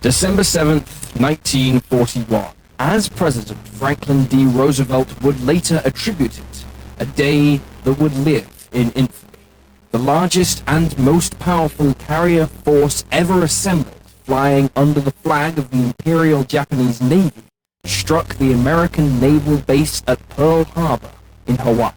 December 7th, 1941. As President, Franklin D. Roosevelt would later attribute it, a day that would live in infamy. The largest and most powerful carrier force ever assembled, flying under the flag of the Imperial Japanese Navy, struck the American naval base at Pearl Harbor in Hawaii.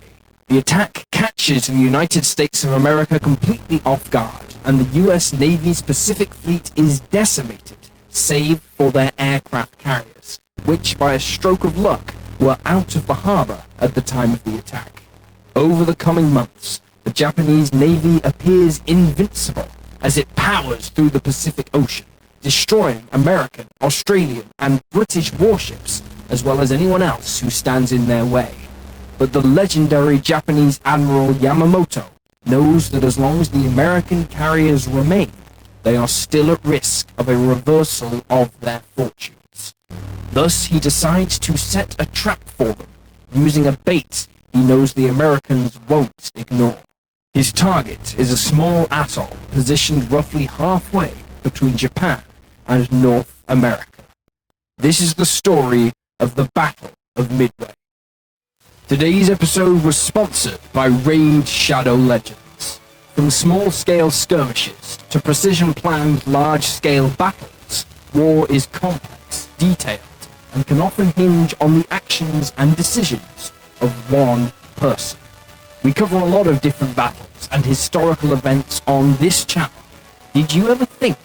The attack catches the United States of America completely off guard, and the U.S. Navy's Pacific Fleet is decimated, save for their aircraft carriers, which, by a stroke of luck, were out of the harbor at the time of the attack. Over the coming months, the Japanese Navy appears invincible as it powers through the Pacific Ocean, destroying American, Australian, and British warships, as well as anyone else who stands in their way. But the legendary Japanese Admiral Yamamoto knows that as long as the American carriers remain, they are still at risk of a reversal of their fortunes. Thus, he decides to set a trap for them, using a bait he knows the Americans won't ignore. His target is a small atoll positioned roughly halfway between Japan and North America. This is the story of the Battle of Midway. Today's episode was sponsored by Raid Shadow Legends. From small-scale skirmishes to precision-planned large-scale battles, war is complex, detailed, and can often hinge on the actions and decisions of one person. We cover a lot of different battles and historical events on this channel. Did you ever think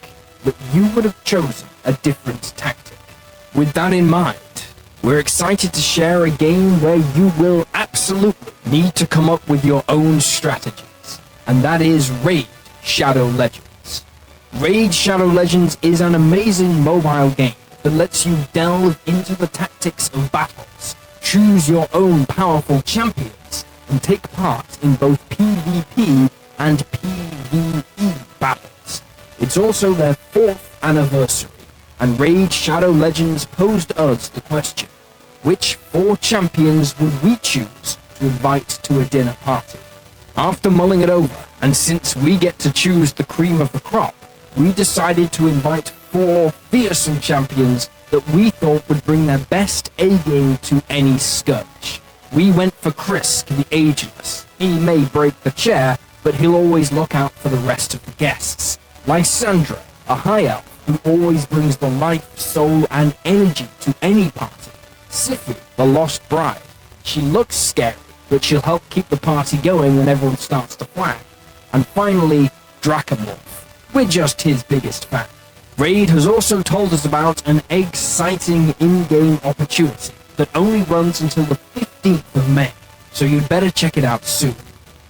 that you would have chosen a different tactic? With that in mind, we're excited to share a game where you will absolutely need to come up with your own strategies, and that is Raid Shadow Legends. Raid Shadow Legends is an amazing mobile game that lets you delve into the tactics of battles, choose your own powerful champions, and take part in both PvP and PvE battles. It's also their 4th anniversary, and Raid Shadow Legends posed us the question: which 4 champions would we choose to invite to a dinner party? After mulling it over, and since we get to choose the cream of the crop, we decided to invite 4 fearsome champions that we thought would bring their best A-game to any skirmish. We went for Chris, the Ageless. He may break the chair, but he'll always look out for the rest of the guests. Lysandra, a high elf who always brings the life, soul, and energy to any party. Sifu, the Lost Bride. She looks scary, but she'll help keep the party going when everyone starts to flag. And finally, Dracomorph. We're just his biggest fan. Raid has also told us about an exciting in-game opportunity that only runs until the 15th of May, so you'd better check it out soon.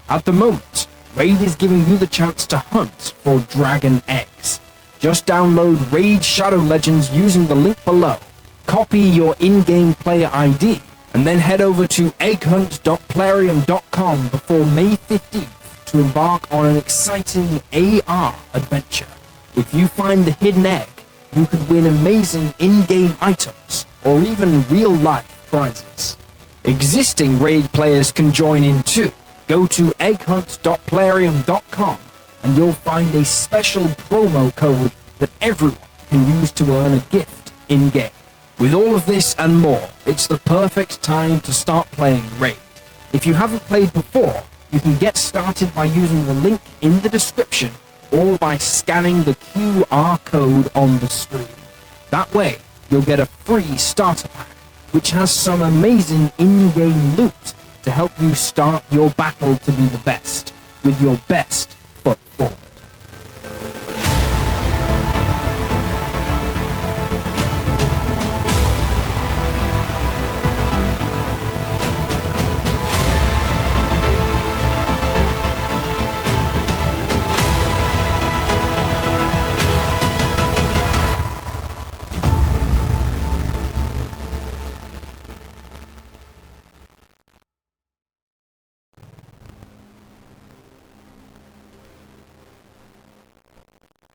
At the moment, Raid is giving you the chance to hunt for dragon eggs. Just download Raid Shadow Legends using the link below, copy your in-game player ID, and then head over to egghunt.plarium.com before May 15th to embark on an exciting AR adventure. If you find the hidden egg, you could win amazing in-game items, or even real-life prizes. Existing Raid players can join in too. Go to egghunt.plarium.com and you'll find a special promo code that everyone can use to earn a gift in-game. With all of this and more, it's the perfect time to start playing Raid. If you haven't played before, you can get started by using the link in the description or by scanning the QR code on the screen. That way, you'll get a free starter pack, which has some amazing in-game loot to help you start your battle to be the best, with your best foot forward.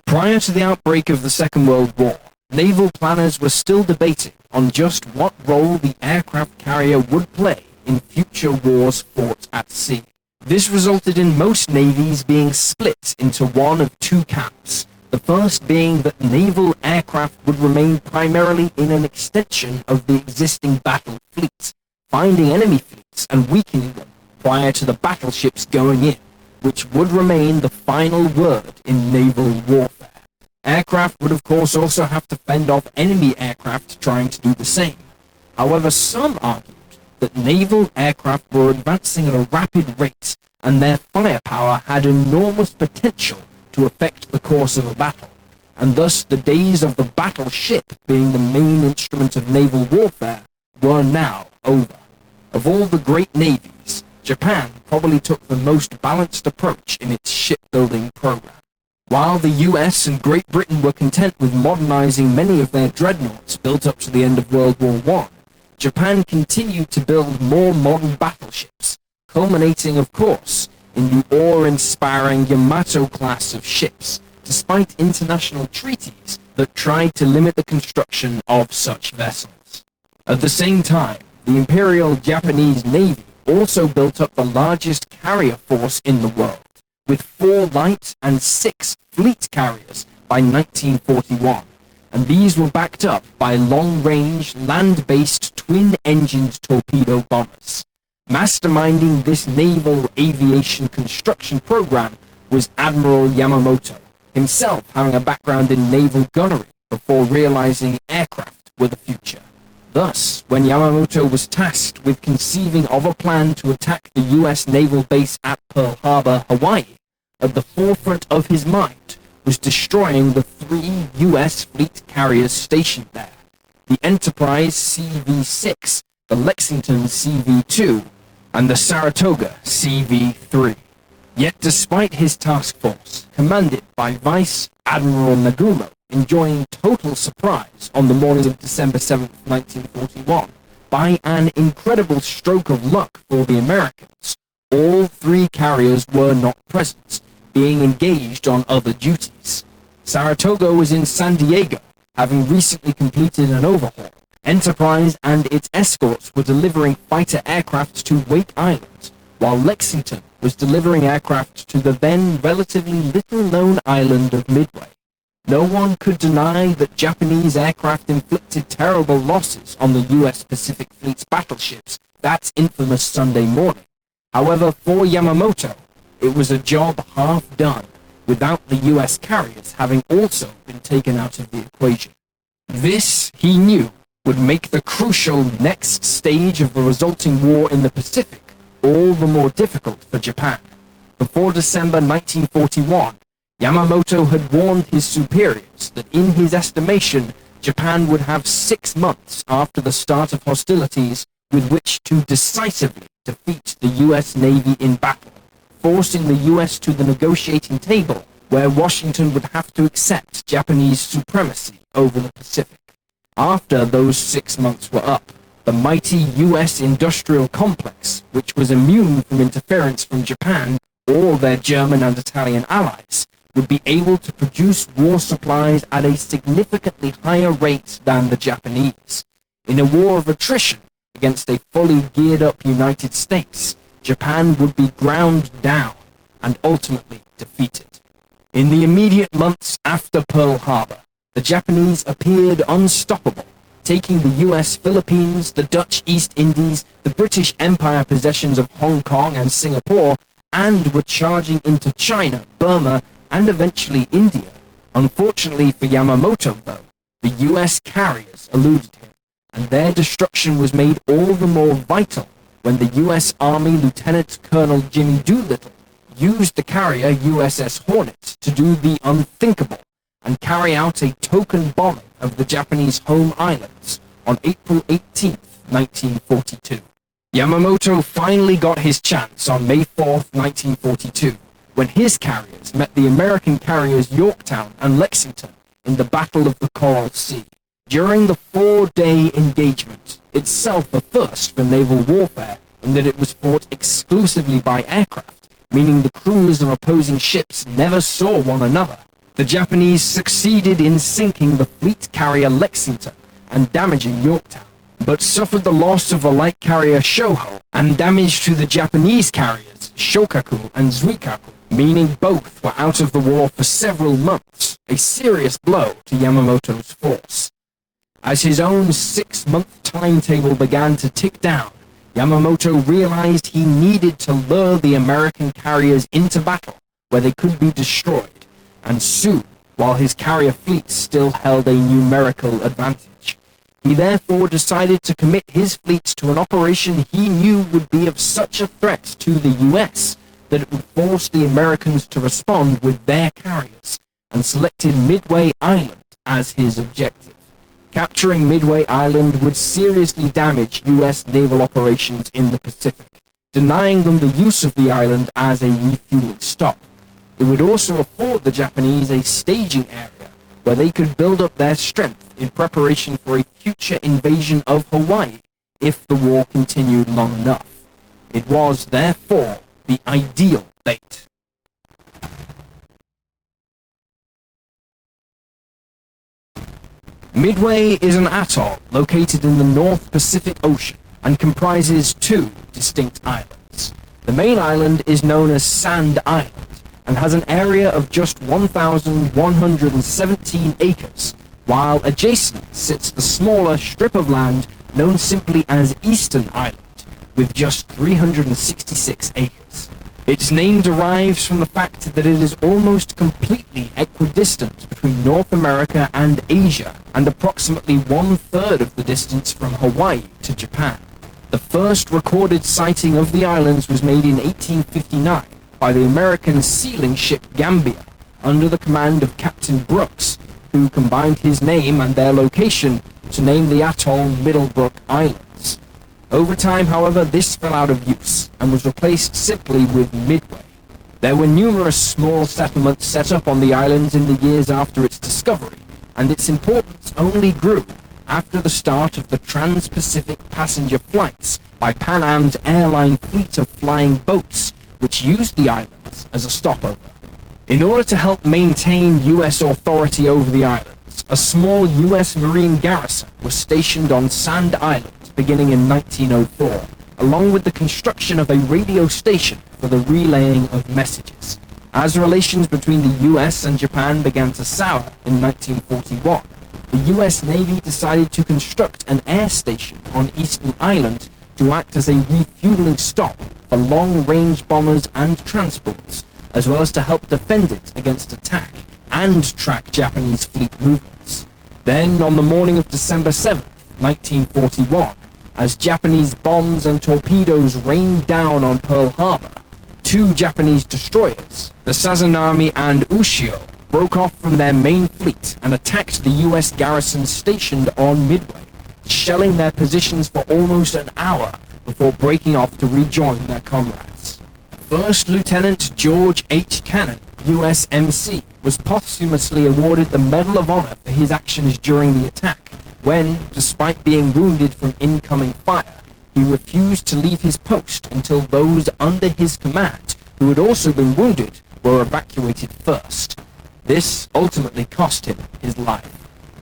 Prior to the outbreak of the Second World War, naval planners were still debating on just what role the aircraft carrier would play in future wars fought at sea. This resulted in most navies being split into one of 2 camps, the first being that naval aircraft aircraft would remain primarily in an extension of the existing battle fleet, finding enemy fleets and weakening them prior to the battleships going in, which would remain the final word in naval warfare. Aircraft would of course also have to fend off enemy aircraft trying to do the same. However, some argued that naval aircraft were advancing at a rapid rate and their firepower had enormous potential to affect the course of a battle, and thus the days of the battleship being the main instrument of naval warfare were now over. Of all the great navies, Japan probably took the most balanced approach in its shipbuilding program. While the US and Great Britain were content with modernizing many of their dreadnoughts built up to the end of World War I, Japan continued to build more modern battleships, culminating, of course, in the awe-inspiring Yamato class of ships, despite international treaties that tried to limit the construction of such vessels. At the same time, the Imperial Japanese Navy also built up the largest carrier force in the world, with 4 light and 6 fleet carriers by 1941, and these were backed up by long-range, land-based twin-engined torpedo bombers. Masterminding this naval aviation construction program was Admiral Yamamoto, himself having a background in naval gunnery before realizing aircraft were the future. Thus, when Yamamoto was tasked with conceiving of a plan to attack the US naval base at Pearl Harbor, Hawaii, at the forefront of his mind was destroying the 3 US fleet carriers stationed there: the Enterprise CV-6, the Lexington CV-2, and the Saratoga CV-3. Yet despite his task force, commanded by Vice Admiral Nagumo, enjoying total surprise on the morning of December 7, 1941, by an incredible stroke of luck for the Americans, all 3 carriers were not present, being engaged on other duties. Saratoga was in San Diego, having recently completed an overhaul. Enterprise and its escorts were delivering fighter aircraft to Wake Island, while Lexington was delivering aircraft to the then relatively little-known island of Midway. No one could deny that Japanese aircraft inflicted terrible losses on the US Pacific Fleet's battleships that infamous Sunday morning. However, for Yamamoto, it was a job half done, without the US carriers having also been taken out of the equation. This, he knew, would make the crucial next stage of the resulting war in the Pacific all the more difficult for Japan. Before December 1941, Yamamoto had warned his superiors that in his estimation, Japan would have 6 months after the start of hostilities with which to decisively defeat the US Navy in battle, forcing the US to the negotiating table where Washington would have to accept Japanese supremacy over the Pacific. After those 6 months were up, the mighty US industrial complex, which was immune from interference from Japan or their German and Italian allies, would be able to produce war supplies at a significantly higher rate than the Japanese. In a war of attrition against a fully geared-up United States, Japan would be ground down and ultimately defeated. In the immediate months after Pearl Harbor, the Japanese appeared unstoppable, taking the US Philippines, the Dutch East Indies, the British Empire possessions of Hong Kong and Singapore, and were charging into China, Burma, and eventually India. Unfortunately for Yamamoto, though, the US carriers eluded him, and their destruction was made all the more vital when the US Army Lieutenant Colonel Jimmy Doolittle used the carrier USS Hornet to do the unthinkable and carry out a token bombing of the Japanese home islands on April 18, 1942. Yamamoto finally got his chance on May 4, 1942, when his carriers met the American carriers Yorktown and Lexington in the Battle of the Coral Sea. During the 4-day engagement, itself a first for naval warfare in that it was fought exclusively by aircraft, meaning the crews of opposing ships never saw one another, the Japanese succeeded in sinking the fleet carrier Lexington and damaging Yorktown, but suffered the loss of the light carrier Shoho and damage to the Japanese carriers Shokaku and Zuikaku, meaning both were out of the war for several months. a serious blow to Yamamoto's force. As his own 6-month timetable began to tick down, Yamamoto realized he needed to lure the American carriers into battle where they could be destroyed, and soon, while his carrier fleet still held a numerical advantage. He therefore decided to commit his fleets to an operation he knew would be of such a threat to the US that it would force the Americans to respond with their carriers, and selected Midway Island as his objective. Capturing Midway Island would seriously damage US naval operations in the Pacific, denying them the use of the island as a refueling stop. It would also afford the Japanese a staging area where they could build up their strength in preparation for a future invasion of Hawaii if the war continued long enough. It was, therefore, the ideal bait. Midway is an atoll located in the North Pacific Ocean and comprises 2 distinct islands. The main island is known as Sand Island and has an area of just 1,117 acres, while adjacent sits the smaller strip of land known simply as Eastern Island, with just 366 acres. Its name derives from the fact that it is almost completely equidistant between North America and Asia, and approximately 1/3 of the distance from Hawaii to Japan. The first recorded sighting of the islands was made in 1859 by the American sealing ship Gambia, under the command of Captain Brooks, who combined his name and their location to name the atoll Middlebrook Islands. Over time, however, this fell out of use and was replaced simply with Midway. There were numerous small settlements set up on the islands in the years after its discovery, and its importance only grew after the start of the trans-Pacific passenger flights by Pan Am's airline fleet of flying boats, which used the islands as a stopover. In order to help maintain US authority over the islands, a small US Marine garrison was stationed on Sand Island beginning in 1904, along with the construction of a radio station for the relaying of messages. As relations between the US and Japan began to sour in 1941, the US Navy decided to construct an air station on Eastern Island to act as a refueling stop for long-range bombers and transports, as well as to help defend it against attack and track Japanese fleet movements. Then, on the morning of December 7th, 1941, as Japanese bombs and torpedoes rained down on Pearl Harbor, 2 Japanese destroyers, the Sazanami and Ushio, broke off from their main fleet and attacked the US garrison stationed on Midway, shelling their positions for almost an hour before breaking off to rejoin their comrades. First Lieutenant George H. Cannon, USMC, was posthumously awarded the Medal of Honor for his actions during the attack, when, despite being wounded from incoming fire, he refused to leave his post until those under his command, who had also been wounded, were evacuated first. This ultimately cost him his life.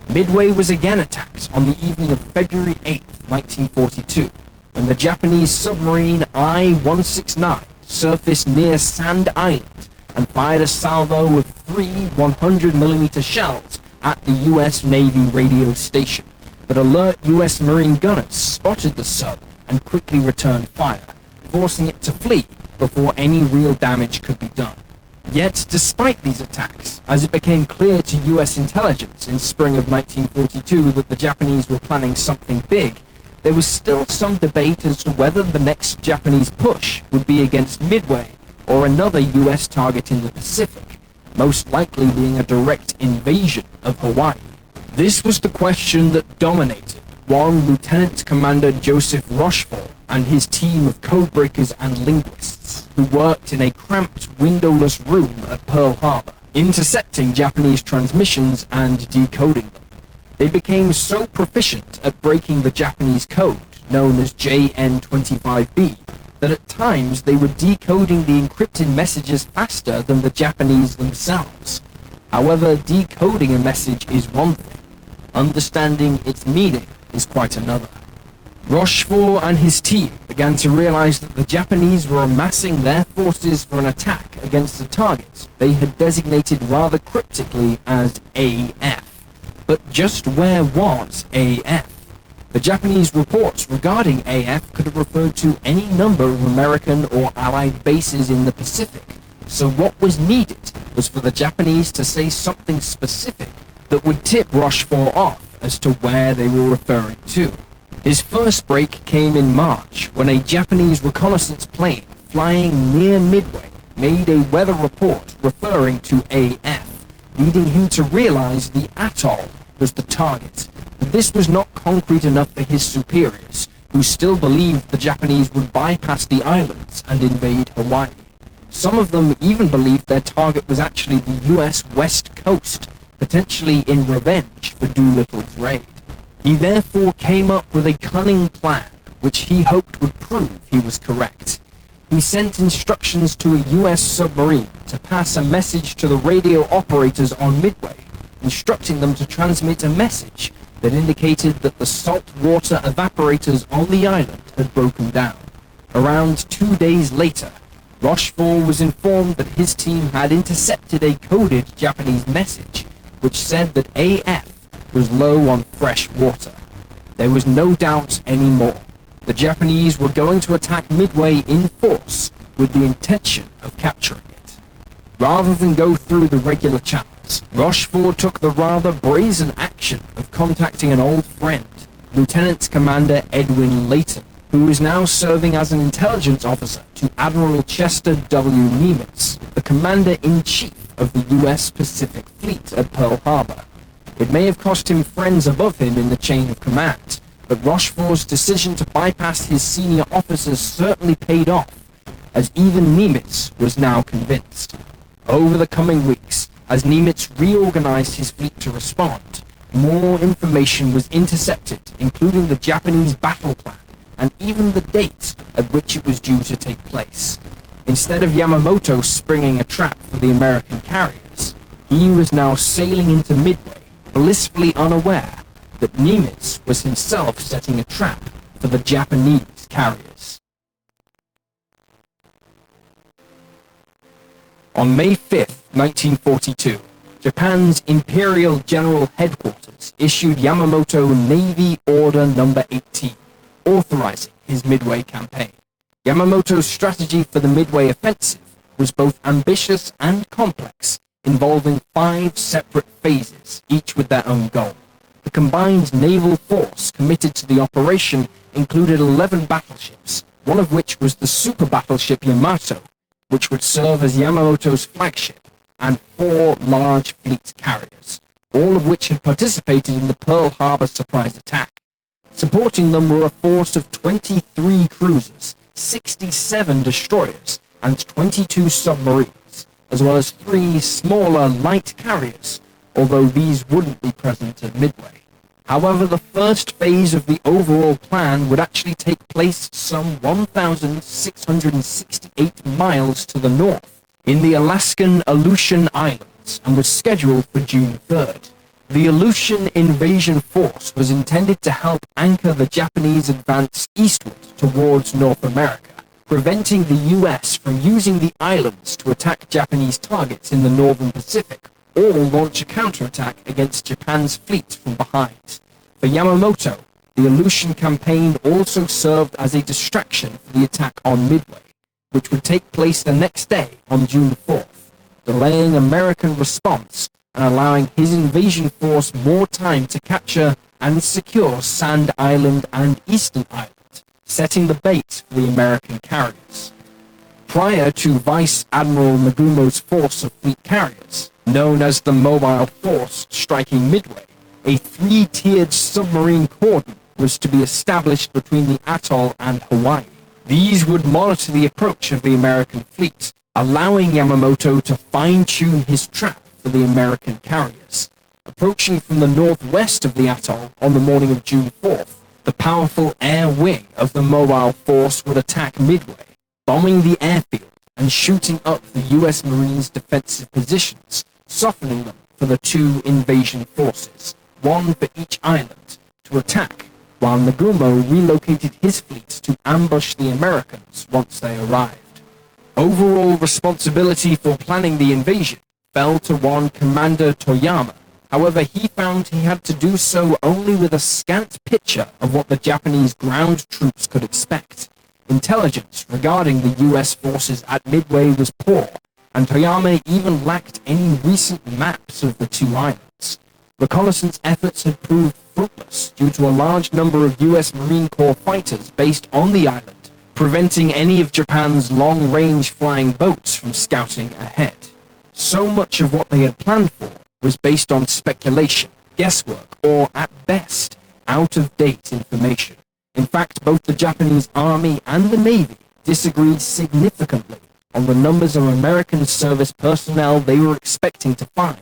Midway was again attacked on the evening of February 8, 1942, when the Japanese submarine I-169 surfaced near Sand Island and fired a salvo of 3 100mm shells at the US Navy radio station. But alert US Marine gunners spotted the sub and quickly returned fire, forcing it to flee before any real damage could be done. Yet, despite these attacks, as it became clear to US intelligence in spring of 1942 that the Japanese were planning something big, there was still some debate as to whether the next Japanese push would be against Midway or another US target in the Pacific, most likely being a direct invasion of Hawaii. This was the question that dominated one Lieutenant Commander Joseph Rochefort and his team of codebreakers and linguists, who worked in a cramped, windowless room at Pearl Harbor, intercepting Japanese transmissions and decoding them. They became so proficient at breaking the Japanese code, known as JN25B, that at times they were decoding the encrypted messages faster than the Japanese themselves. However, decoding a message is one thing. Understanding its meaning is quite another. Rochefort and his team began to realize that the Japanese were amassing their forces for an attack against a target they had designated rather cryptically as AF. But just where was AF? The Japanese reports regarding AF could have referred to any number of American or Allied bases in the Pacific, so what was needed was for the Japanese to say something specific that would tip Rochefort off as to where they were referring to. His first break came in March when a Japanese reconnaissance plane flying near Midway made a weather report referring to AF, leading him to realize the atoll was the target. But this was not concrete enough for his superiors, who still believed the Japanese would bypass the islands and invade Hawaii. Some of them even believed their target was actually the US West Coast, potentially in revenge for Doolittle's raid. He therefore came up with a cunning plan, which he hoped would prove he was correct. He sent instructions to a US submarine to pass a message to the radio operators on Midway, instructing them to transmit a message that indicated that the salt water evaporators on the island had broken down. Around 2 days later, Rochefort was informed that his team had intercepted a coded Japanese message, which said that AF was low on fresh water. There was no doubt anymore. The Japanese were going to attack Midway in force with the intention of capturing it. Rather than go through the regular channels, Rochefort took the rather brazen action of contacting an old friend, Lieutenant Commander Edwin Layton, who is now serving as an intelligence officer to Admiral Chester W. Nimitz, the Commander-in-Chief of the U.S. Pacific Fleet at Pearl Harbor. It may have cost him friends above him in the chain of command, but Rochefort's decision to bypass his senior officers certainly paid off, as even Nimitz was now convinced. Over the coming weeks, as Nimitz reorganized his fleet to respond, more information was intercepted, including the Japanese battle plan, and even the date at which it was due to take place. Instead of Yamamoto springing a trap for the American carriers, he was now sailing into Midway, blissfully unaware that Nimitz was himself setting a trap for the Japanese carriers. On May 5th, 1942, Japan's Imperial General Headquarters issued Yamamoto Navy Order No. 18, authorizing his Midway campaign. Yamamoto's strategy for the Midway offensive was both ambitious and complex, involving 5 separate phases, each with their own goal. The combined naval force committed to the operation included 11 battleships, one of which was the super battleship Yamato, which would serve as Yamamoto's flagship, and 4 large fleet carriers, all of which had participated in the Pearl Harbor surprise attack. Supporting them were a force of 23 cruisers, 67 destroyers, and 22 submarines, as well as 3 smaller light carriers, although these wouldn't be present at Midway. However, the first phase of the overall plan would actually take place some 1,668 miles to the north, in the Alaskan Aleutian Islands, and was scheduled for June 3rd. The Aleutian invasion force was intended to help anchor the Japanese advance eastward towards North America, preventing the U.S. from using the islands to attack Japanese targets in the northern Pacific, or launch a counterattack against Japan's fleet from behind. For Yamamoto, the Aleutian campaign also served as a distraction for the attack on Midway, which would take place the next day on June 4th, delaying American response and allowing his invasion force more time to capture and secure Sand Island and Eastern Island, setting the bait for the American carriers. Prior to Vice Admiral Nagumo's force of fleet carriers, known as the Mobile Force striking Midway, a 3-tiered submarine cordon was to be established between the atoll and Hawaii. These would monitor the approach of the American fleet, allowing Yamamoto to fine-tune his trap for the American carriers. Approaching from the northwest of the atoll on the morning of June 4th, the powerful air wing of the Mobile Force would attack Midway, bombing the airfield and shooting up the U.S. Marines' defensive positions, softening them for the 2 invasion forces, one for each island, to attack while Nagumo relocated his fleet to ambush the Americans once they arrived. Overall responsibility for planning the invasion fell to one Commander Toyama. However, he found he had to do so only with a scant picture of what the Japanese ground troops could expect. Intelligence regarding the US forces at Midway was poor, and Toyama even lacked any recent maps of the two islands. Reconnaissance efforts had proved fruitless due to a large number of US Marine Corps fighters based on the island, preventing any of Japan's long-range flying boats from scouting ahead. So much of what they had planned for was based on speculation, guesswork, or, at best, out-of-date information. In fact, both the Japanese Army and the Navy disagreed significantly on the numbers of American service personnel they were expecting to find.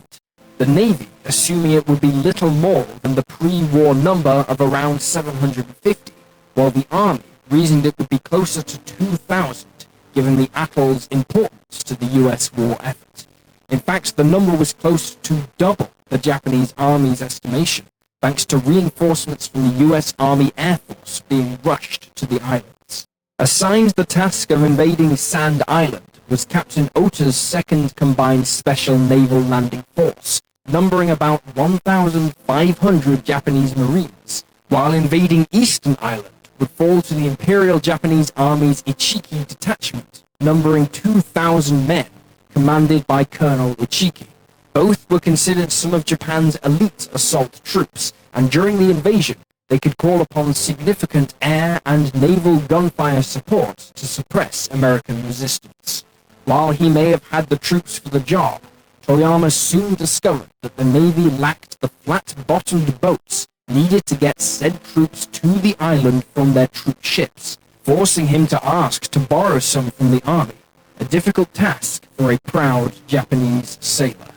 The Navy, assuming it would be little more than the pre-war number of around 750, while the Army reasoned it would be closer to 2,000, given the atoll's importance to the US war effort. In fact, the number was close to double the Japanese Army's estimation, thanks to reinforcements from the US Army Air Force being rushed to the islands. Assigned the task of invading Sand Island was Captain Ota's 2nd Combined Special Naval Landing Force, numbering about 1,500 Japanese Marines, while invading Eastern Island would fall to the Imperial Japanese Army's Ichiki Detachment, numbering 2,000 men, commanded by Colonel Ichiki. Both were considered some of Japan's elite assault troops, and during the invasion, they could call upon significant air and naval gunfire support to suppress American resistance. While he may have had the troops for the job, Toyama soon discovered that the Navy lacked the flat-bottomed boats needed to get said troops to the island from their troop ships, forcing him to ask to borrow some from the Army, a difficult task for a proud Japanese sailor.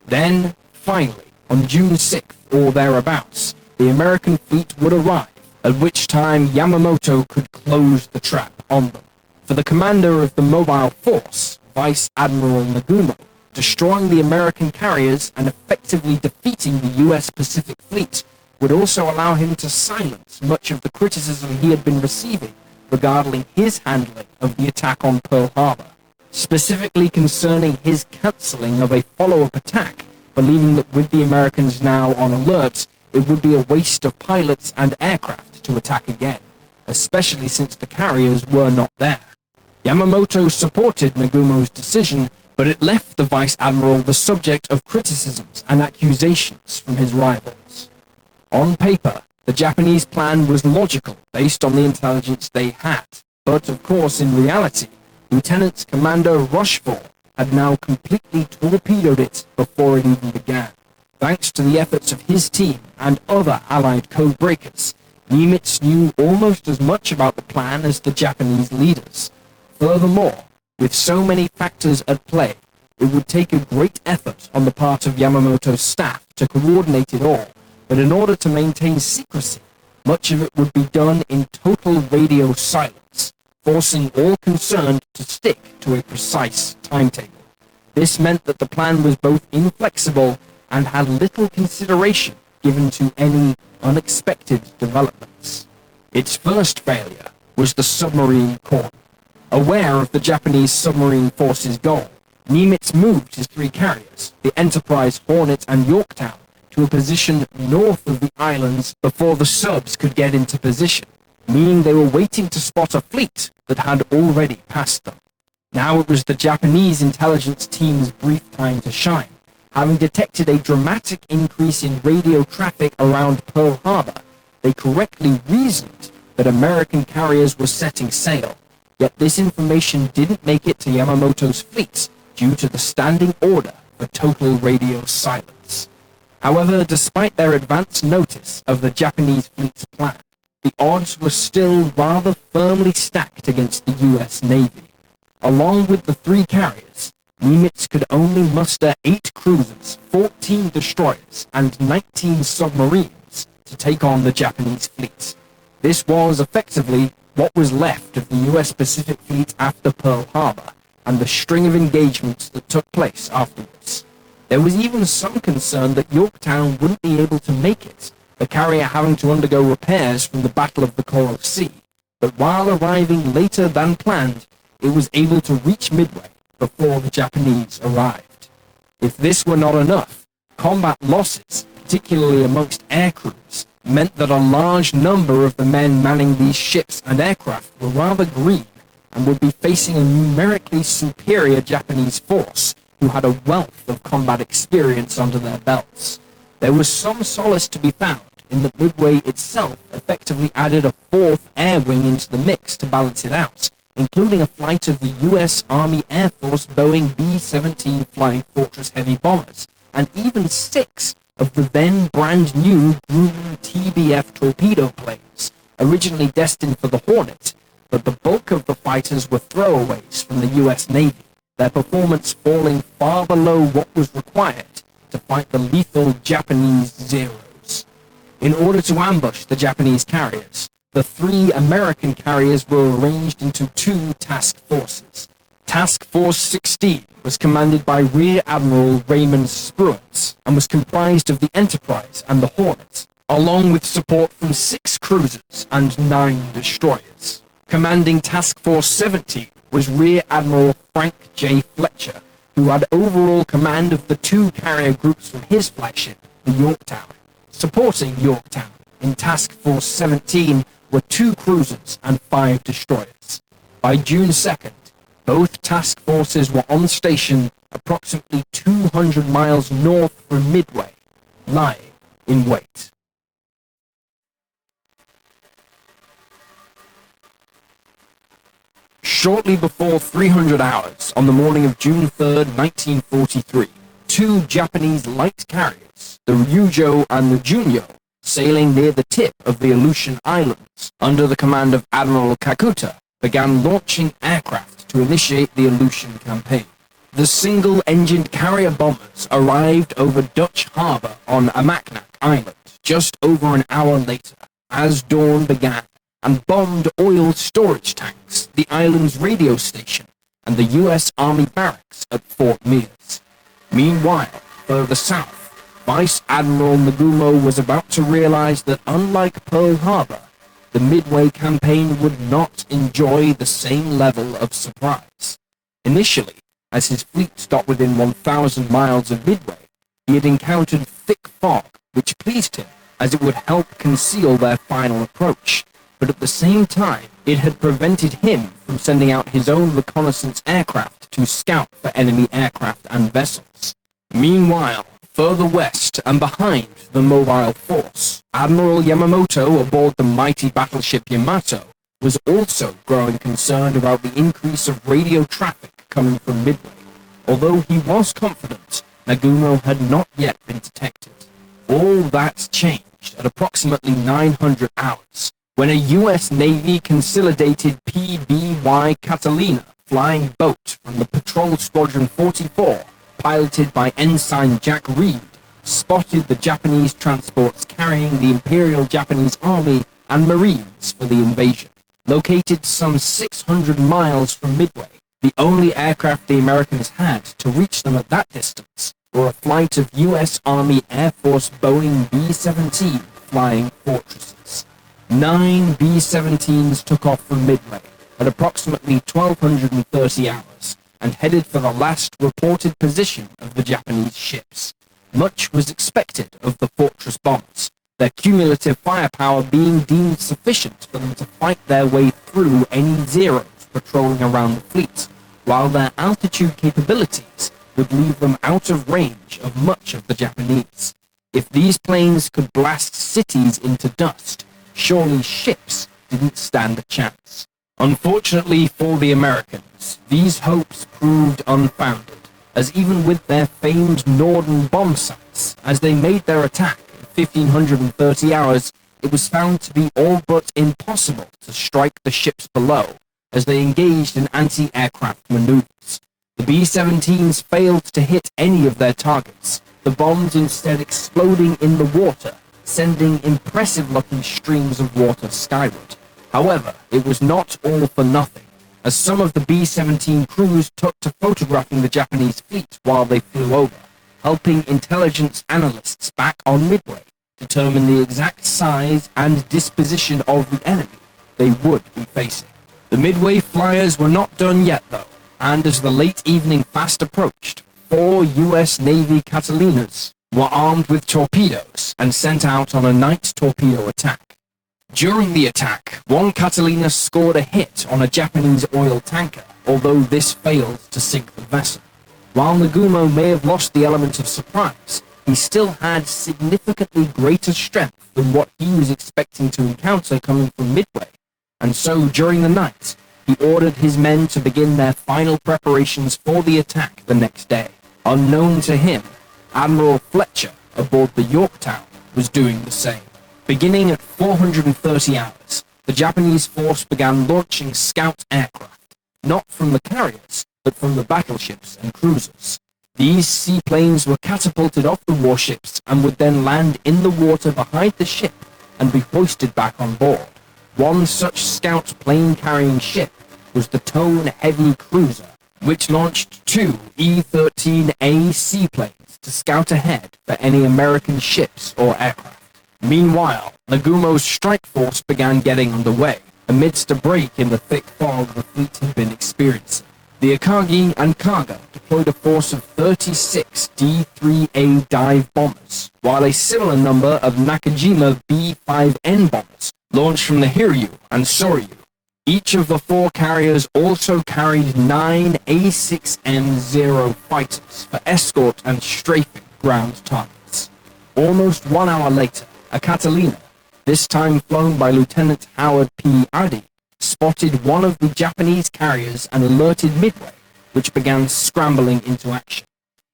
Then, finally, on June 6th or thereabouts, the American fleet would arrive, at which time Yamamoto could close the trap on them. For the commander of the mobile force, Vice Admiral Nagumo, destroying the American carriers and effectively defeating the US Pacific Fleet would also allow him to silence much of the criticism he had been receiving regarding his handling of the attack on Pearl Harbor, specifically concerning his cancelling of a follow-up attack, believing that with the Americans now on alert, it would be a waste of pilots and aircraft to attack again, especially since the carriers were not there. Yamamoto supported Nagumo's decision, but it left the Vice Admiral the subject of criticisms and accusations from his rivals. On paper, the Japanese plan was logical based on the intelligence they had, but of course in reality, Lieutenant Commander Rochefort had now completely torpedoed it before it even began. Thanks to the efforts of his team and other Allied code-breakers, Nimitz knew almost as much about the plan as the Japanese leaders. Furthermore, with so many factors at play, it would take a great effort on the part of Yamamoto's staff to coordinate it all, but in order to maintain secrecy, much of it would be done in total radio silence, forcing all concerned to stick to a precise timetable. This meant that the plan was both inflexible and had little consideration given to any unexpected developments. Its first failure was the submarine corps. Aware of the Japanese submarine force's goal, Nimitz moved his 3 carriers, the Enterprise, Hornet, and Yorktown, to a position north of the islands before the subs could get into position, meaning they were waiting to spot a fleet that had already passed them. Now it was the Japanese intelligence team's brief time to shine. Having detected a dramatic increase in radio traffic around Pearl Harbor, they correctly reasoned that American carriers were setting sail. Yet this information didn't make it to Yamamoto's fleet due to the standing order for total radio silence. However, despite their advance notice of the Japanese fleet's plan, the odds were still rather firmly stacked against the US Navy. Along with the 3 carriers, Nimitz could only muster 8 cruisers, 14 destroyers, and 19 submarines to take on the Japanese fleet. This was effectively what was left of the US Pacific Fleet after Pearl Harbor, and the string of engagements that took place afterwards. There was even some concern that Yorktown wouldn't be able to make it, the carrier having to undergo repairs from the Battle of the Coral Sea, but while arriving later than planned, it was able to reach Midway before the Japanese arrived. If this were not enough, combat losses, particularly amongst air crews, meant that a large number of the men manning these ships and aircraft were rather green and would be facing a numerically superior Japanese force who had a wealth of combat experience under their belts. There was some solace to be found in that Midway itself effectively added a fourth air wing into the mix to balance it out, including a flight of the U.S. Army Air Force Boeing B-17 Flying Fortress heavy bombers, and even 6 of the then brand new Grumman TBF torpedo planes, originally destined for the Hornet, but the bulk of the fighters were throwaways from the U.S. Navy, their performance falling far below what was required to fight the lethal Japanese Zeros. In order to ambush the Japanese carriers, the 3 American carriers were arranged into 2 task forces. Task Force 16 was commanded by Rear Admiral Raymond Spruance and was comprised of the Enterprise and the Hornet, along with support from 6 cruisers and 9 destroyers. Commanding Task Force 17 was Rear Admiral Frank J. Fletcher, who had overall command of the 2 carrier groups from his flagship, the Yorktown. Supporting Yorktown in Task Force 17 were 2 cruisers and 5 destroyers. By June 2nd, both task forces were on station approximately 200 miles north from Midway, lying in wait. Shortly before 300 hours on the morning of June 3rd, 1943, 2 Japanese light carriers, the Ryujo and the Junyo, sailing near the tip of the Aleutian Islands under the command of Admiral Kakuta, began launching aircraft to initiate the Aleutian campaign. The single-engined carrier bombers arrived over Dutch Harbor on Amaknak Island just over an hour later, as dawn began, and bombed oil storage tanks, the island's radio station, and the U.S. Army barracks at Fort Mears. Meanwhile, further south, Vice Admiral Nagumo was about to realize that unlike Pearl Harbor, the Midway campaign would not enjoy the same level of surprise. Initially, as his fleet stopped within 1,000 miles of Midway, he had encountered thick fog, which pleased him as it would help conceal their final approach. But at the same time, it had prevented him from sending out his own reconnaissance aircraft to scout for enemy aircraft and vessels. Meanwhile, further west and behind the mobile force, Admiral Yamamoto aboard the mighty battleship Yamato was also growing concerned about the increase of radio traffic coming from Midway, although he was confident Nagumo had not yet been detected. All that changed at approximately 900 hours, when a U.S. Navy consolidated PBY Catalina flying boat from the Patrol Squadron 44, piloted by Ensign Jack Reed, spotted the Japanese transports carrying the Imperial Japanese Army and Marines for the invasion. Located some 600 miles from Midway, the only aircraft the Americans had to reach them at that distance were a flight of U.S. Army Air Force Boeing B-17 Flying Fortresses. 9 B-17s took off from Midway at approximately 1,230 hours and headed for the last reported position of the Japanese ships. Much was expected of the fortress bombers, their cumulative firepower being deemed sufficient for them to fight their way through any Zeros patrolling around the fleet, while their altitude capabilities would leave them out of range of much of the Japanese. If these planes could blast cities into dust, surely ships didn't stand a chance. Unfortunately for the Americans, these hopes proved unfounded, as even with their famed Norden bomb sites, as they made their attack in 1,530 hours, it was found to be all but impossible to strike the ships below, as they engaged in anti-aircraft maneuvers. The B-17s failed to hit any of their targets, the bombs instead exploding in the water, sending impressive-looking streams of water skyward. However, it was not all for nothing, as some of the B-17 crews took to photographing the Japanese fleet while they flew over, helping intelligence analysts back on Midway determine the exact size and disposition of the enemy they would be facing. The Midway flyers were not done yet, though, and as the late evening fast approached, 4 U.S. Navy Catalinas were armed with torpedoes and sent out on a night torpedo attack. During the attack, one Catalina scored a hit on a Japanese oil tanker, although this failed to sink the vessel. While Nagumo may have lost the element of surprise, he still had significantly greater strength than what he was expecting to encounter coming from Midway, and so during the night, he ordered his men to begin their final preparations for the attack the next day. Unknown to him, Admiral Fletcher aboard the Yorktown was doing the same. Beginning at 430 hours, the Japanese force began launching scout aircraft, not from the carriers, but from the battleships and cruisers. These seaplanes were catapulted off the warships and would then land in the water behind the ship and be hoisted back on board. One such scout plane-carrying ship was the Tone Heavy Cruiser, which launched 2 E-13A seaplanes to scout ahead for any American ships or aircraft. Meanwhile, Nagumo's strike force began getting underway, amidst a break in the thick fog the fleet had been experiencing. The Akagi and Kaga deployed a force of 36 D-3A dive bombers, while a similar number of Nakajima B-5N bombers launched from the Hiryu and Soryu. Each of the 4 carriers also carried 9 A-6M-0 fighters for escort and strafing ground targets. Almost 1 hour later, a Catalina, this time flown by Lieutenant Howard P. Addy, spotted one of the Japanese carriers and alerted Midway, which began scrambling into action.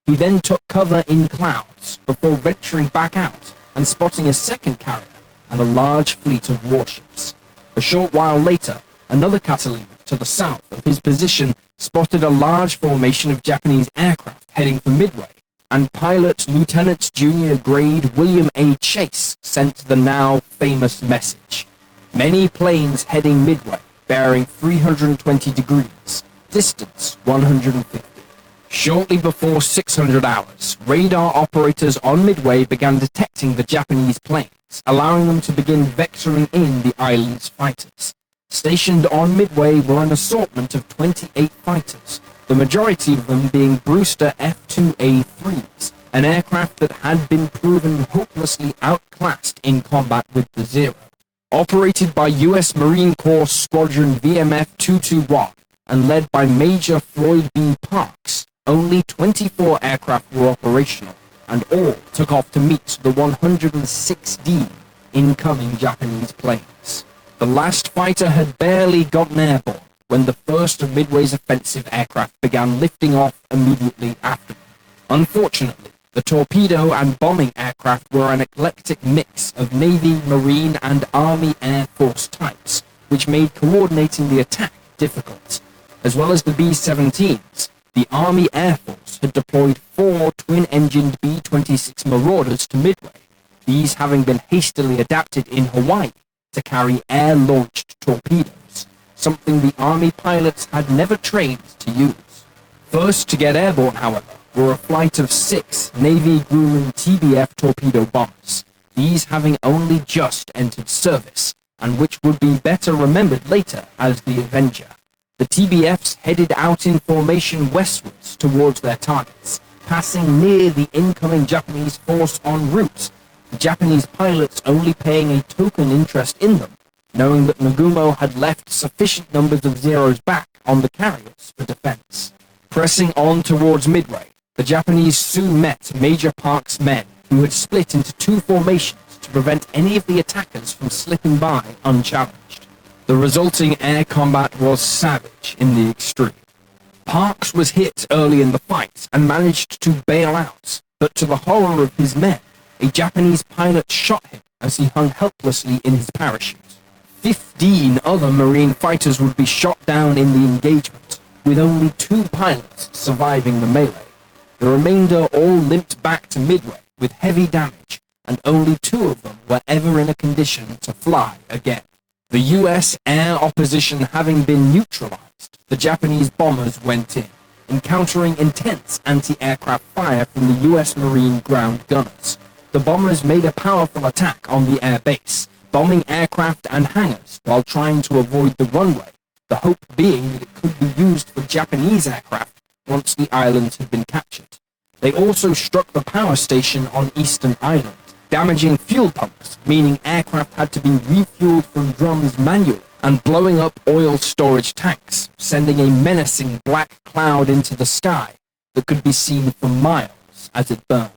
He then took cover in clouds before venturing back out and spotting a second carrier and a large fleet of warships. A short while later, another Catalina to the south of his position spotted a large formation of Japanese aircraft heading for Midway, and pilot Lieutenant Junior Grade William A. Chase sent the now famous message: "Many planes heading Midway, bearing 320 degrees, distance 150. Shortly before 600 hours, radar operators on Midway began detecting the Japanese planes, allowing them to begin vectoring in the island's fighters. Stationed on Midway were an assortment of 28 fighters, the majority of them being Brewster F-2A3s, an aircraft that had been proven hopelessly outclassed in combat with the Zero. Operated by U.S. Marine Corps Squadron VMF-221 and led by Major Floyd B. Parks, only 24 aircraft were operational, and all took off to meet the 116 incoming Japanese planes. The last fighter had barely gotten airborne when the first of Midway's offensive aircraft began lifting off immediately after them. Unfortunately, the torpedo and bombing aircraft were an eclectic mix of Navy, Marine, and Army Air Force types, which made coordinating the attack difficult. As well as the B-17s, the Army Air Force had deployed 4 twin-engined B-26 Marauders to Midway, these having been hastily adapted in Hawaii to carry air-launched torpedoes, something the Army pilots had never trained to use. First to get airborne, however, were a flight of 6 Navy Grumman TBF torpedo bombers, these having only just entered service, and which would be better remembered later as the Avenger. The TBFs headed out in formation westwards towards their targets, passing near the incoming Japanese force en route, the Japanese pilots only paying a token interest in them, knowing that Nagumo had left sufficient numbers of Zeros back on the carriers for defense. Pressing on towards Midway, the Japanese soon met Major Park's men, who had split into 2 formations to prevent any of the attackers from slipping by unchallenged. The resulting air combat was savage in the extreme. Parks was hit early in the fight and managed to bail out, but to the horror of his men, a Japanese pilot shot him as he hung helplessly in his parachute. 15 other Marine fighters would be shot down in the engagement, with only 2 pilots surviving the melee. The remainder all limped back to Midway with heavy damage, and only 2 of them were ever in a condition to fly again. The U.S. air opposition having been neutralized, the Japanese bombers went in, encountering intense anti-aircraft fire from the U.S. Marine ground gunners. The bombers made a powerful attack on the air base, bombing aircraft and hangars while trying to avoid the runway, the hope being that it could be used for Japanese aircraft once the island had been captured. They also struck the power station on Eastern Island, damaging fuel pumps, meaning aircraft had to be refueled from drums manually, and blowing up oil storage tanks, sending a menacing black cloud into the sky that could be seen for miles as it burned.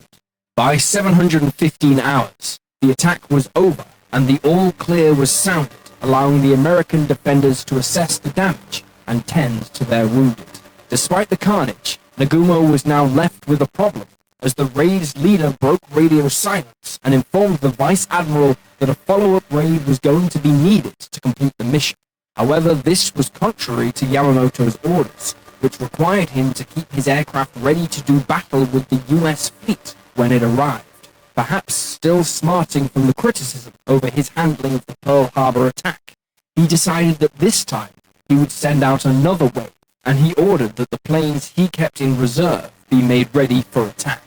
By 715 hours, the attack was over and the all clear was sounded, allowing the American defenders to assess the damage and tend to their wounded. Despite the carnage, Nagumo was now left with a problem, as the raid's leader broke radio silence and informed the Vice Admiral that a follow-up raid was going to be needed to complete the mission. However, this was contrary to Yamamoto's orders, which required him to keep his aircraft ready to do battle with the US fleet when it arrived, perhaps still smarting from the criticism over his handling of the Pearl Harbor attack. He decided that this time he would send out another wave, and he ordered that the planes he kept in reserve be made ready for attack.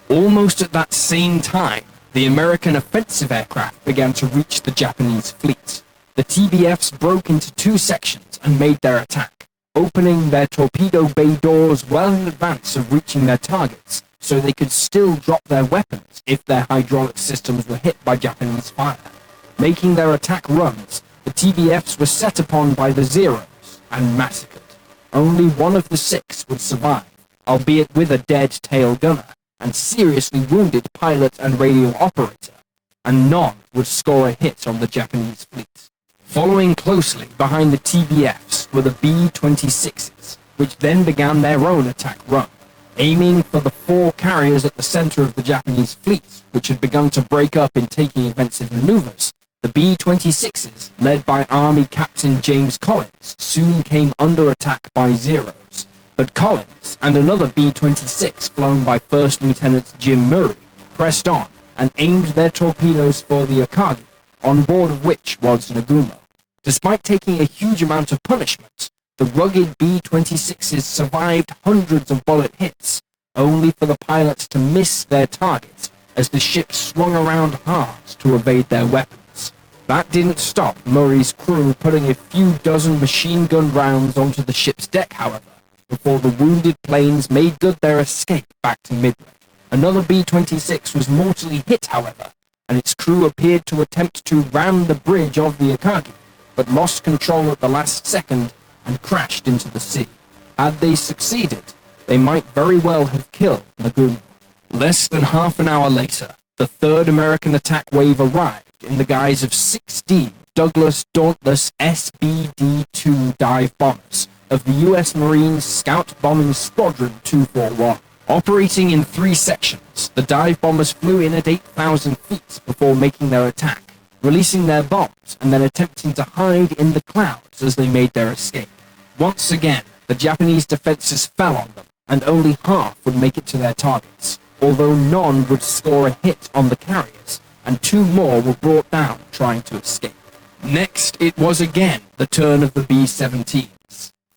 Almost at that same time, the American offensive aircraft began to reach the Japanese fleet. The TBFs broke into two sections and made their attack, opening their torpedo bay doors well in advance of reaching their targets, so they could still drop their weapons if their hydraulic systems were hit by Japanese fire. Making their attack runs, the TBFs were set upon by the Zeros and massacred. Only one of the six would survive, albeit with a dead tail gunner and seriously wounded pilot and radio operator, and none would score a hit on the Japanese fleet. Following closely behind the TBFs were the B-26s, which then began their own attack run, aiming for the four carriers at the center of the Japanese fleet, which had begun to break up in taking offensive maneuvers. The B-26s, led by Army Captain James Collins, soon came under attack by Zeros, but Collins and another B-26 flown by First Lieutenant Jim Murray pressed on and aimed their torpedoes for the Akagi, on board of which was Nagumo. Despite taking a huge amount of punishment, the rugged B-26s survived hundreds of bullet hits, only for the pilots to miss their target as the ship swung around hard to evade their weapons. That didn't stop Murray's crew putting a few dozen machine gun rounds onto the ship's deck, however, before the wounded planes made good their escape back to Midway. Another B-26 was mortally hit, however, and its crew appeared to attempt to ram the bridge of the Akagi, but lost control at the last second and crashed into the sea. Had they succeeded, they might very well have killed Nagumo. Less than half an hour later, the third American attack wave arrived in the guise of 16 Douglas Dauntless SBD-2 dive bombers of the U.S. Marines Scout Bombing Squadron 241. Operating in three sections, the dive bombers flew in at 8,000 feet before making their attack, releasing their bombs and then attempting to hide in the clouds as they made their escape. Once again, the Japanese defenses fell on them, and only half would make it to their targets, although none would score a hit on the carriers, and two more were brought down trying to escape. Next, it was again the turn of the B-17s.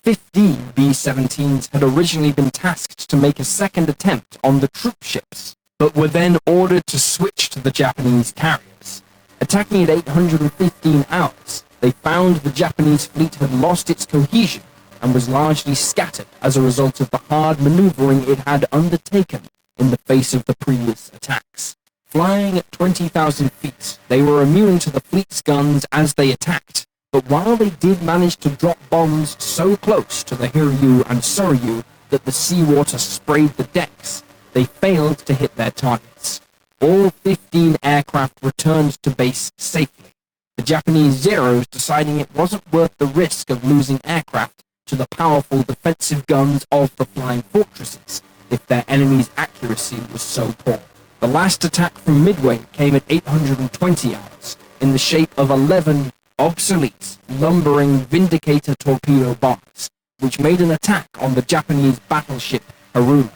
15 B-17s had originally been tasked to make a second attempt on the troop ships, but were then ordered to switch to the Japanese carriers. Attacking at 815 hours, they found the Japanese fleet had lost its cohesion and was largely scattered as a result of the hard maneuvering it had undertaken in the face of the previous attacks. Flying at 20,000 feet, they were immune to the fleet's guns as they attacked, but while they did manage to drop bombs so close to the Hiryu and Soryu that the seawater sprayed the decks, they failed to hit their targets. All 15 aircraft returned to base safely, the Japanese Zeros deciding it wasn't worth the risk of losing aircraft to the powerful defensive guns of the flying fortresses if their enemy's accuracy was so poor. The last attack from Midway came at 820 hours, in the shape of 11 obsolete, lumbering Vindicator torpedo bombers, which made an attack on the Japanese battleship Haruna.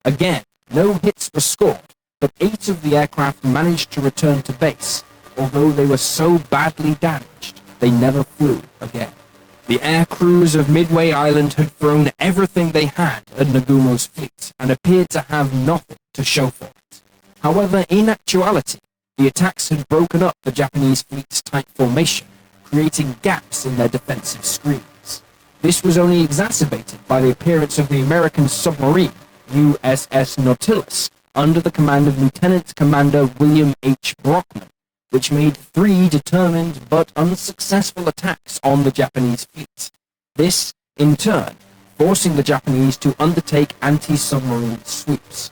Again, no hits were scored, but 8 of the aircraft managed to return to base, although they were so badly damaged they never flew again. The air crews of Midway Island had thrown everything they had at Nagumo's fleet and appeared to have nothing to show for it. However, in actuality, the attacks had broken up the Japanese fleet's tight formation, creating gaps in their defensive screens. This was only exacerbated by the appearance of the American submarine, USS Nautilus, under the command of Lieutenant Commander William H. Brockman, which made 3 determined but unsuccessful attacks on the Japanese fleet. This, in turn, forcing the Japanese to undertake anti-submarine sweeps.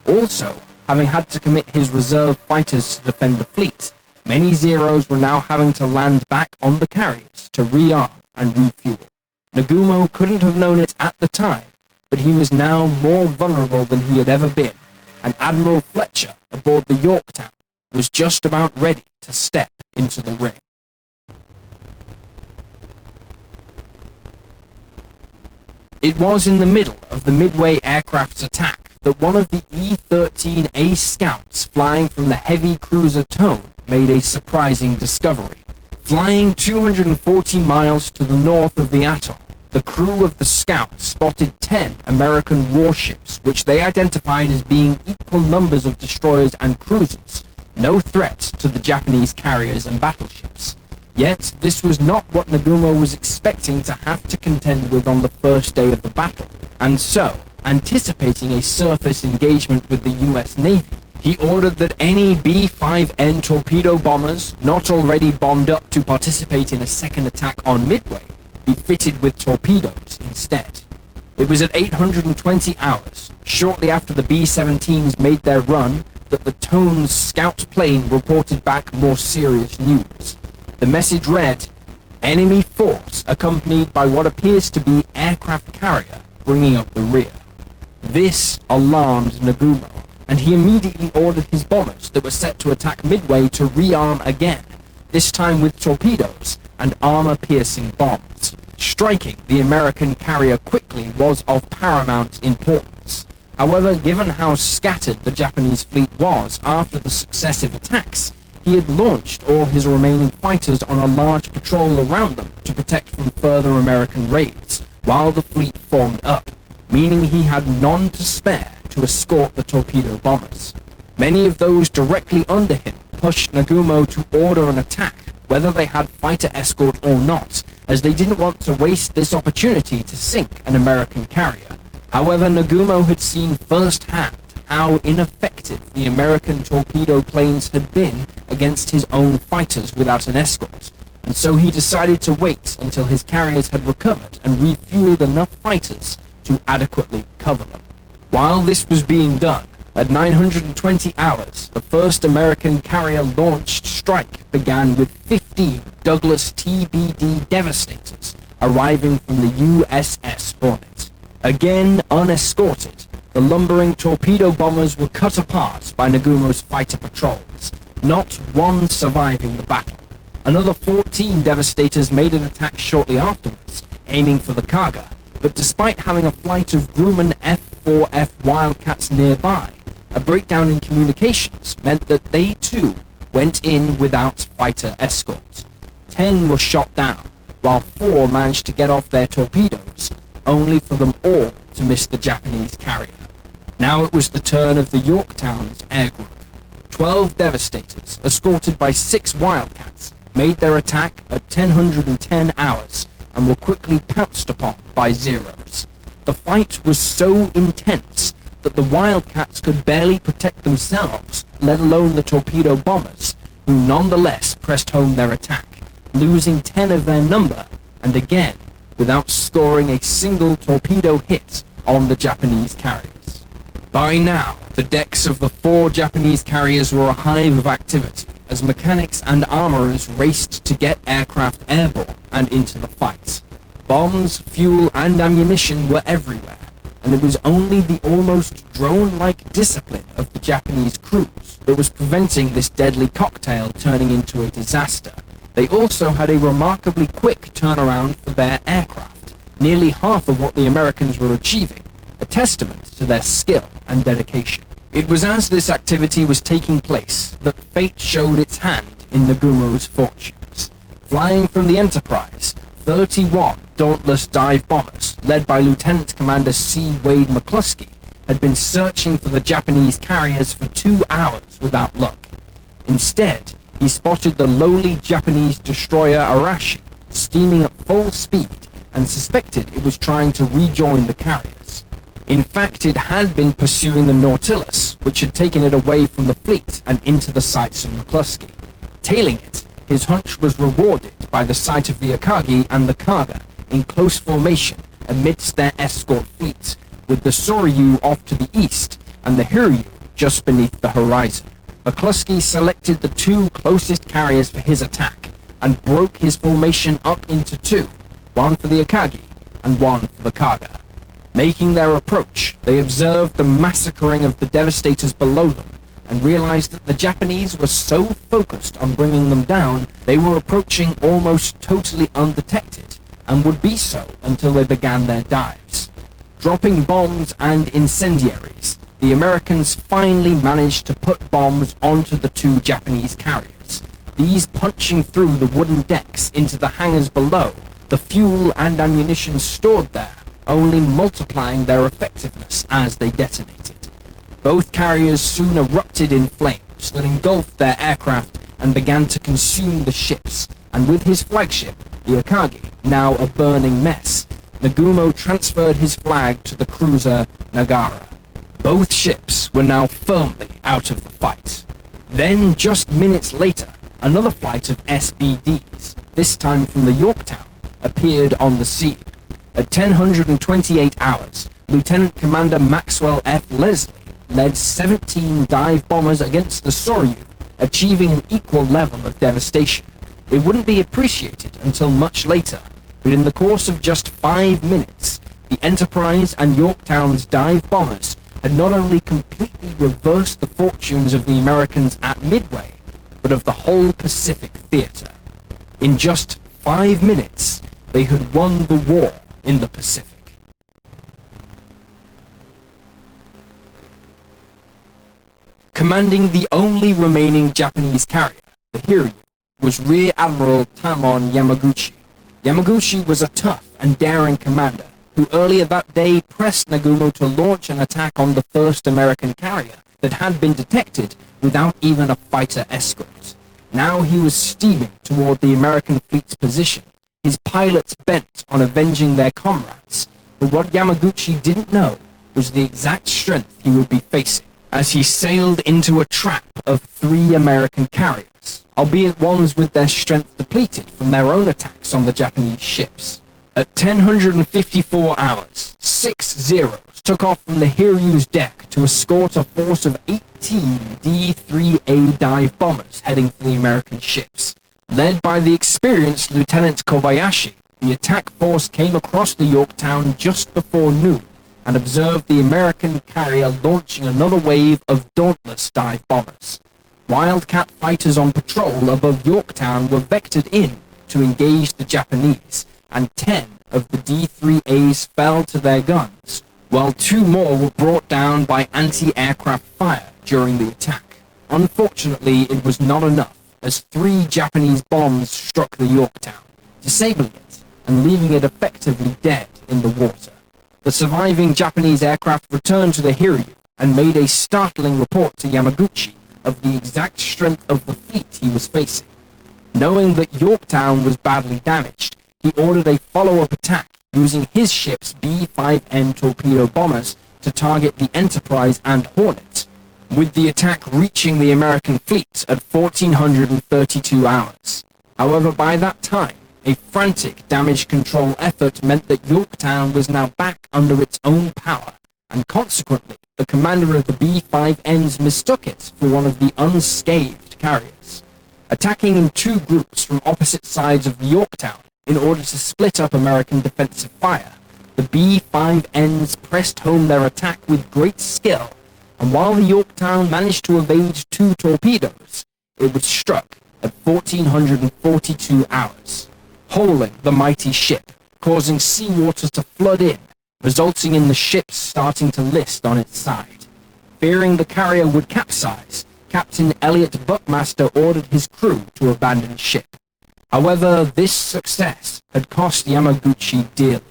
Also, having had to commit his reserve fighters to defend the fleet, many Zeros were now having to land back on the carriers to rearm and refuel. Nagumo couldn't have known it at the time, but he was now more vulnerable than he had ever been, and Admiral Fletcher aboard the Yorktown was just about ready to step into the ring. It was in the middle of the Midway aircraft's attack that one of the E-13A scouts flying from the heavy cruiser Tone made a surprising discovery. Flying 240 miles to the north of the atoll, the crew of the scout spotted 10 American warships, which they identified as being equal numbers of destroyers and cruisers, no threat to the Japanese carriers and battleships. Yet, this was not what Nagumo was expecting to have to contend with on the first day of the battle, and so, anticipating a surface engagement with the US Navy, he ordered that any B-5N torpedo bombers not already bombed up to participate in a second attack on Midway be fitted with torpedoes instead. It was at 820 hours, shortly after the B-17s made their run, that the Tone's scout plane reported back more serious news. The message read, "Enemy force accompanied by what appears to be aircraft carrier bringing up the rear." This alarmed Nagumo, and he immediately ordered his bombers that were set to attack Midway to rearm again, this time with torpedoes and armor-piercing bombs. Striking the American carrier quickly was of paramount importance. However, given how scattered the Japanese fleet was after the successive attacks, he had launched all his remaining fighters on a large patrol around them to protect from further American raids, while the fleet formed up, meaning he had none to spare to escort the torpedo bombers. Many of those directly under him pushed Nagumo to order an attack, whether they had fighter escort or not, as they didn't want to waste this opportunity to sink an American carrier. However, Nagumo had seen firsthand how ineffective the American torpedo planes had been against his own fighters without an escort, and so he decided to wait until his carriers had recovered and refueled enough fighters to adequately cover them. While this was being done, at 920 hours, the first American carrier-launched strike began with 50 Douglas TBD Devastators arriving from the USS Hornet. Again unescorted, the lumbering torpedo bombers were cut apart by Nagumo's fighter patrols, not one surviving the battle. Another 14 Devastators made an attack shortly afterwards, aiming for the cargo, but despite having a flight of Grumman F-4F Wildcats nearby, a breakdown in communications meant that they too went in without fighter escort. 10 were shot down, while 4 managed to get off their torpedoes, only for them all to miss the Japanese carrier. Now it was the turn of the Yorktown's air group. 12 Devastators, escorted by 6 Wildcats, made their attack at 1010 hours and were quickly pounced upon by Zeros. The fight was so intense that the Wildcats could barely protect themselves, let alone the torpedo bombers, who nonetheless pressed home their attack, losing 10 of their number, and again, without scoring a single torpedo hit on the Japanese carriers. By now, the decks of the 4 Japanese carriers were a hive of activity, as mechanics and armorers raced to get aircraft airborne and into the fight. Bombs, fuel, and ammunition were everywhere, and it was only the almost drone-like discipline of the Japanese crews that was preventing this deadly cocktail turning into a disaster. They also had a remarkably quick turnaround for their aircraft, nearly half of what the Americans were achieving, a testament to their skill and dedication. It was as this activity was taking place that fate showed its hand in Nagumo's fortunes. Flying from the Enterprise, 31 Dauntless dive bombers, led by Lieutenant Commander C. Wade McCluskey, had been searching for the Japanese carriers for 2 hours without luck. Instead, he spotted the lowly Japanese destroyer Arashi steaming at full speed and suspected it was trying to rejoin the carriers. In fact, it had been pursuing the Nautilus, which had taken it away from the fleet and into the sights of McCluskey. Tailing it, his hunch was rewarded by the sight of the Akagi and the Kaga in close formation amidst their escort fleet, with the Soryu off to the east and the Hiryu just beneath the horizon. McCluskey selected the 2 closest carriers for his attack and broke his formation up into 2, one for the Akagi and one for the Kaga. Making their approach, they observed the massacring of the devastators below them and realized that the Japanese were so focused on bringing them down, they were approaching almost totally undetected, and would be so until they began their dives. Dropping bombs and incendiaries, the Americans finally managed to put bombs onto the 2 Japanese carriers, these punching through the wooden decks into the hangars below, the fuel and ammunition stored there only multiplying their effectiveness as they detonated. Both carriers soon erupted in flames that engulfed their aircraft and began to consume the ships, and with his flagship, the Akagi, now a burning mess, Nagumo transferred his flag to the cruiser Nagara. Both ships were now firmly out of the fight. Then, just minutes later, another flight of SBDs, this time from the Yorktown, appeared on the scene. At 10:28 hours, Lieutenant Commander Maxwell F. Leslie led 17 dive bombers against the Soryu, achieving an equal level of devastation. It wouldn't be appreciated until much later, but in the course of just 5 minutes, the Enterprise and Yorktown's dive bombers had not only completely reversed the fortunes of the Americans at Midway, but of the whole Pacific theater. In just 5 minutes, they had won the war in the Pacific. Commanding the only remaining Japanese carrier, the Hiryu, was Rear Admiral Tamon Yamaguchi. Yamaguchi was a tough and daring commander who earlier that day pressed Nagumo to launch an attack on the first American carrier that had been detected without even a fighter escort. Now he was steaming toward the American fleet's position, his pilots bent on avenging their comrades, but what Yamaguchi didn't know was the exact strength he would be facing as he sailed into a trap of 3 American carriers, albeit ones with their strength depleted from their own attacks on the Japanese ships. At 10:54 hours, 6 Zeros took off from the Hiryu's deck to escort a force of 18 D-3A dive bombers heading for the American ships. Led by the experienced Lieutenant Kobayashi, the attack force came across the Yorktown just before noon and observed the American carrier launching another wave of dauntless dive bombers. Wildcat fighters on patrol above Yorktown were vectored in to engage the Japanese, and 10 of the D-3As fell to their guns, while 2 more were brought down by anti-aircraft fire during the attack. Unfortunately, it was not enough, as 3 Japanese bombs struck the Yorktown, disabling it and leaving it effectively dead in the water. The surviving Japanese aircraft returned to the Hiryu and made a startling report to Yamaguchi of the exact strength of the fleet he was facing. Knowing that Yorktown was badly damaged, he ordered a follow-up attack using his ship's B-5N torpedo bombers to target the Enterprise and Hornet, with the attack reaching the American fleet at 1432 hours. However, by that time, a frantic damage control effort meant that Yorktown was now back under its own power, and consequently, the commander of the B-5Ns mistook it for one of the unscathed carriers. Attacking in 2 groups from opposite sides of the Yorktown in order to split up American defensive fire, the B-5Ns pressed home their attack with great skill, and while the Yorktown managed to evade 2 torpedoes, it was struck at 1442 hours, holing the mighty ship, causing seawater to flood in, resulting in the ship starting to list on its side. Fearing the carrier would capsize, Captain Elliot Buckmaster ordered his crew to abandon ship. However, this success had cost Yamaguchi dearly.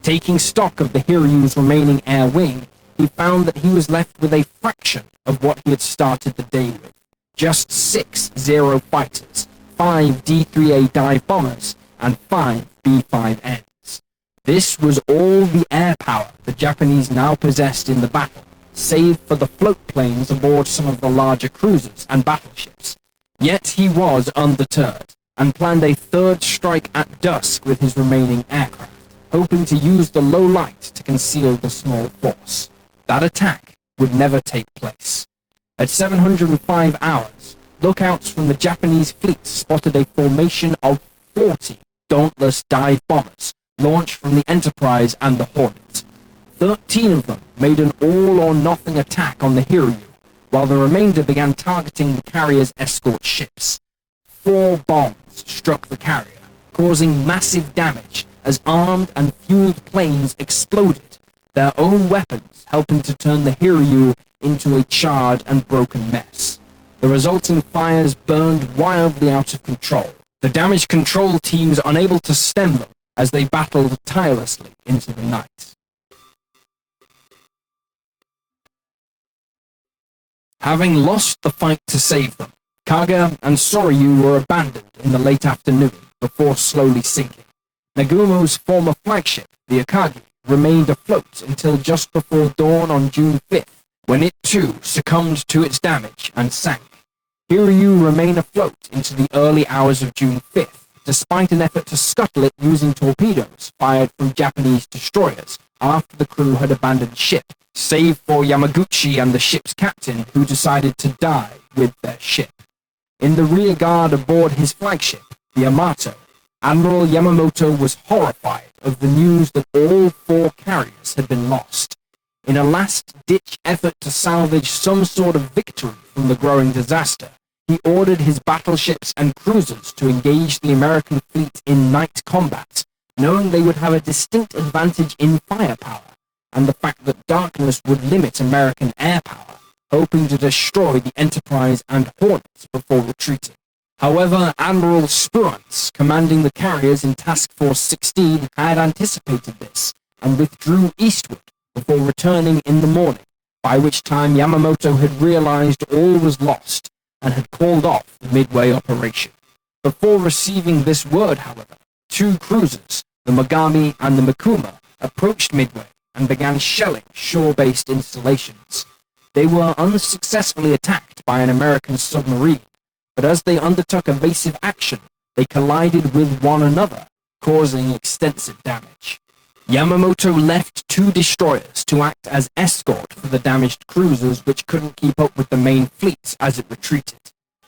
Taking stock of the Hiryu's remaining air wing, he found that he was left with a fraction of what he had started the day with. Just 6 Zero fighters, 5 D-3A dive bombers, and 5 B-5Ns. This was all the air power the Japanese now possessed in the battle, save for the float planes aboard some of the larger cruisers and battleships. Yet he was undeterred, and planned a third strike at dusk with his remaining aircraft, hoping to use the low light to conceal the small force. That attack would never take place. At 705 hours, lookouts from the Japanese fleet spotted a formation of 40 dauntless dive bombers launched from the Enterprise and the Hornet. 13 of them made an all-or-nothing attack on the Hiryu, while the remainder began targeting the carrier's escort ships. 4 bombs struck the carrier, causing massive damage as armed and fueled planes exploded, their own weapons helping to turn the Hiryu into a charred and broken mess. The resulting fires burned wildly out of control, the damage control teams unable to stem them as they battled tirelessly into the night. Having lost the fight to save them, Kaga and Soryu were abandoned in the late afternoon before slowly sinking. Nagumo's former flagship, the Akagi, remained afloat until just before dawn on June 5th, when it too succumbed to its damage and sank. Hiryu remained afloat into the early hours of June 5th, despite an effort to scuttle it using torpedoes fired from Japanese destroyers after the crew had abandoned ship, save for Yamaguchi and the ship's captain, who decided to die with their ship. In the rear guard aboard his flagship, the Yamato, Admiral Yamamoto was horrified of the news that all 4 carriers had been lost. In a last-ditch effort to salvage some sort of victory from the growing disaster, he ordered his battleships and cruisers to engage the American fleet in night combat, knowing they would have a distinct advantage in firepower, and the fact that darkness would limit American air power, hoping to destroy the Enterprise and Hornets before retreating. However, Admiral Spruance, commanding the carriers in Task Force 16, had anticipated this, and withdrew eastward before returning in the morning, by which time Yamamoto had realized all was lost, and had called off the Midway operation. Before receiving this word, however, 2 cruisers, the Mogami and the Mikuma, approached Midway and began shelling shore-based installations. They were unsuccessfully attacked by an American submarine, but as they undertook evasive action, they collided with one another, causing extensive damage. Yamamoto left 2 destroyers to act as escort for the damaged cruisers which couldn't keep up with the main fleet as it retreated.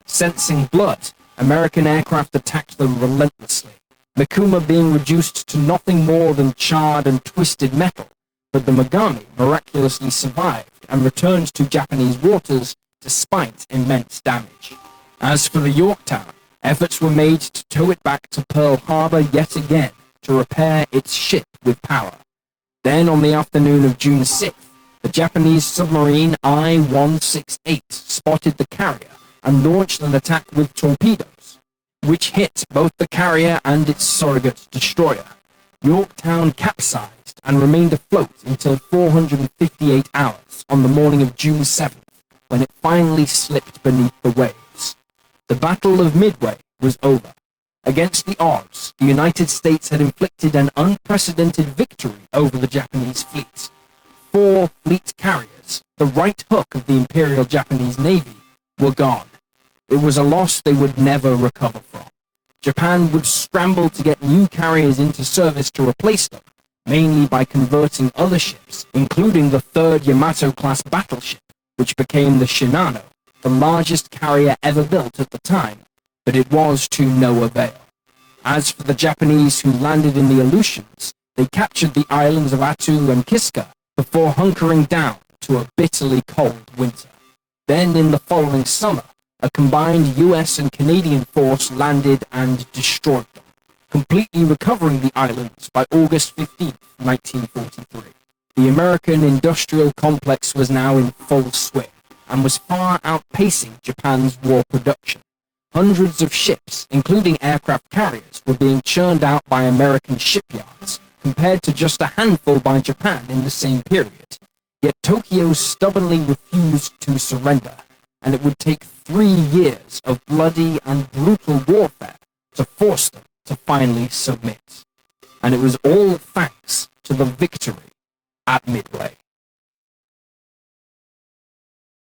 Sensing blood, American aircraft attacked them relentlessly, Mikuma being reduced to nothing more than charred and twisted metal, but the Mogami miraculously survived and returned to Japanese waters despite immense damage. As for the Yorktown, efforts were made to tow it back to Pearl Harbor yet again to repair its ship with power. Then on the afternoon of June 6th, the Japanese submarine I-168 spotted the carrier and launched an attack with torpedoes, which hit both the carrier and its surrogate destroyer. Yorktown capsized and remained afloat until 458 hours on the morning of June 7th, when it finally slipped beneath the waves. The Battle of Midway was over. Against the odds, the United States had inflicted an unprecedented victory over the Japanese fleet. 4 fleet carriers, the right hook of the Imperial Japanese Navy, were gone. It was a loss they would never recover from. Japan would scramble to get new carriers into service to replace them, mainly by converting other ships, including the 3rd Yamato-class battleship, which became the Shinano, the largest carrier ever built at the time, but it was to no avail. As for the Japanese who landed in the Aleutians, they captured the islands of Attu and Kiska before hunkering down to a bitterly cold winter. Then in the following summer, a combined US and Canadian force landed and destroyed them, completely recovering the islands by August 15, 1943. The American industrial complex was now in full swing, and was far outpacing Japan's war production. Hundreds of ships, including aircraft carriers, were being churned out by American shipyards, compared to just a handful by Japan in the same period. Yet Tokyo stubbornly refused to surrender, and it would take 3 years of bloody and brutal warfare to force them to finally submit. And it was all thanks to the victory at Midway.